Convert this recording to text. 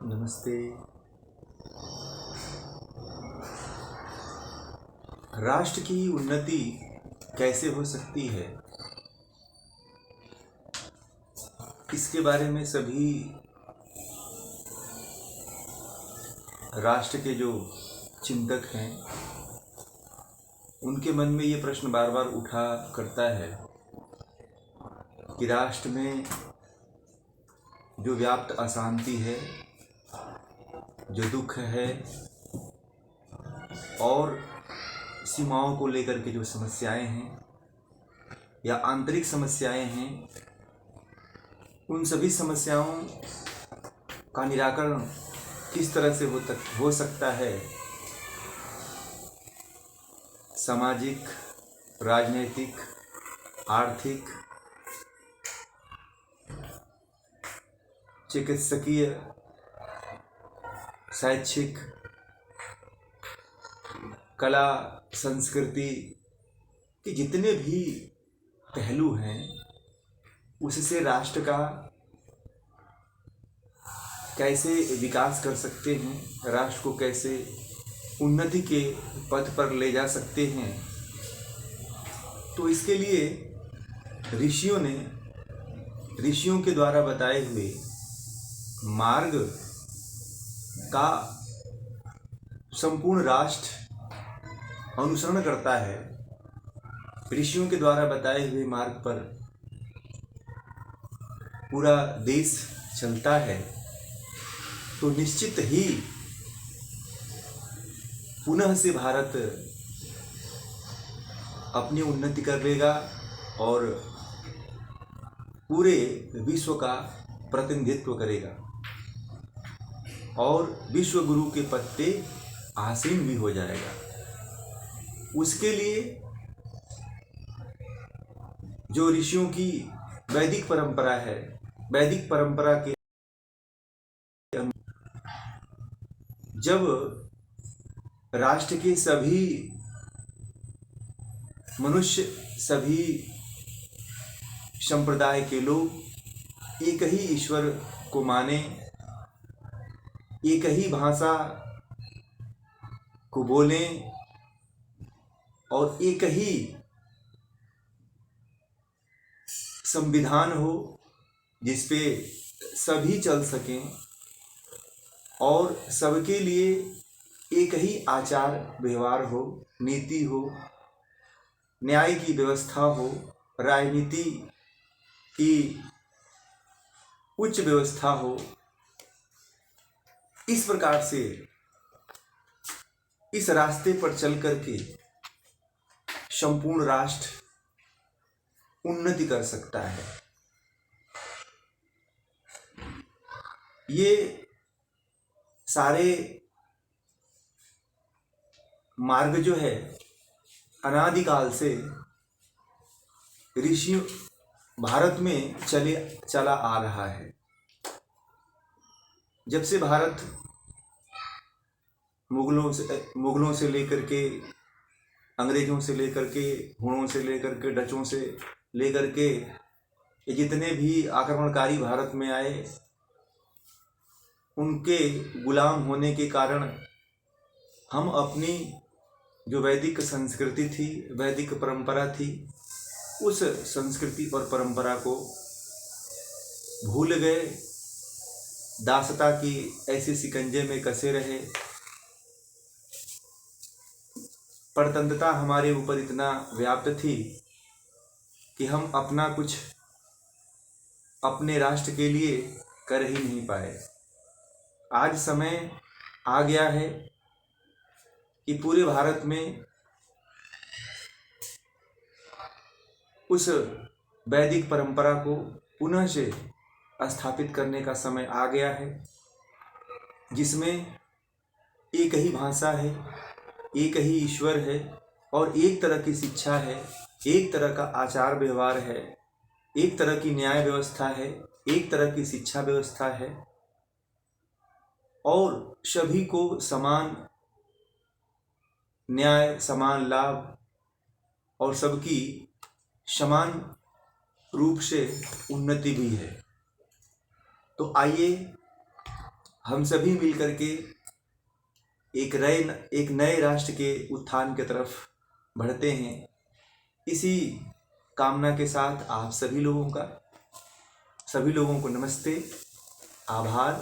नमस्ते। राष्ट्र की उन्नति कैसे हो सकती है, इसके बारे में सभी राष्ट्र के जो चिंतक हैं उनके मन में ये प्रश्न बार बार उठा करता है कि राष्ट्र में जो व्याप्त अशांति है, जो दुख है और सीमाओं को लेकर के जो समस्याएं हैं या आंतरिक समस्याएं हैं, उन सभी समस्याओं का निराकरण किस तरह से हो सकता है। सामाजिक, राजनीतिक, आर्थिक, चिकित्सकीय, शैक्षिक, कला, संस्कृति के जितने भी पहलू हैं, उससे राष्ट्र का कैसे विकास कर सकते हैं, राष्ट्र को कैसे उन्नति के पथ पर ले जा सकते हैं। तो इसके लिए ऋषियों के द्वारा बताए हुए मार्ग का संपूर्ण राष्ट्र अनुसरण करता है। ऋषियों के द्वारा बताए हुए मार्ग पर पूरा देश चलता है तो निश्चित ही पुनः से भारत अपनी उन्नति कर लेगा और पूरे विश्व का प्रतिनिधित्व करेगा और विश्व गुरु के पद पे आसीन भी हो जाएगा। उसके लिए जो ऋषियों की वैदिक परंपरा है, वैदिक परंपरा के जब राष्ट्र के सभी मनुष्य, सभी संप्रदाय के लोग एक ही ईश्वर को माने, एक ही भाषा को बोलें और एक ही संविधान हो जिस पे सभी चल सकें और सबके लिए एक ही आचार व्यवहार हो, नीति हो, न्याय की व्यवस्था हो, राजनीति की उच्च व्यवस्था हो, इस प्रकार से इस रास्ते पर चल करके संपूर्ण राष्ट्र उन्नति कर सकता है। ये सारे मार्ग जो है अनादिकाल से ऋषि भारत में चला आ रहा है। जब से भारत मुगलों से लेकर के, अंग्रेजों से लेकर के, हुणों से लेकर के, डचों से लेकर के ये जितने भी आक्रमणकारी भारत में आए, उनके गुलाम होने के कारण हम अपनी जो वैदिक संस्कृति थी, वैदिक परंपरा थी, उस संस्कृति और परंपरा को भूल गए, दासता की ऐसे शिकंजे में कसे रहे। परतंत्रता हमारे ऊपर इतना व्याप्त थी कि हम अपना कुछ अपने राष्ट्र के लिए कर ही नहीं पाए। आज समय आ गया है कि पूरे भारत में उस वैदिक परंपरा को पुनः से स्थापित करने का समय आ गया है, जिसमें एक ही भाषा है, एक ही ईश्वर है और एक तरह की शिक्षा है, एक तरह का आचार व्यवहार है, एक तरह की न्याय व्यवस्था है, एक तरह की शिक्षा व्यवस्था है और सभी को समान न्याय, समान लाभ और सबकी समान रूप से उन्नति भी है। तो आइए हम सभी मिलकर के एक नए राष्ट्र के उत्थान की तरफ बढ़ते हैं। इसी कामना के साथ आप सभी लोगों को नमस्ते, आभार।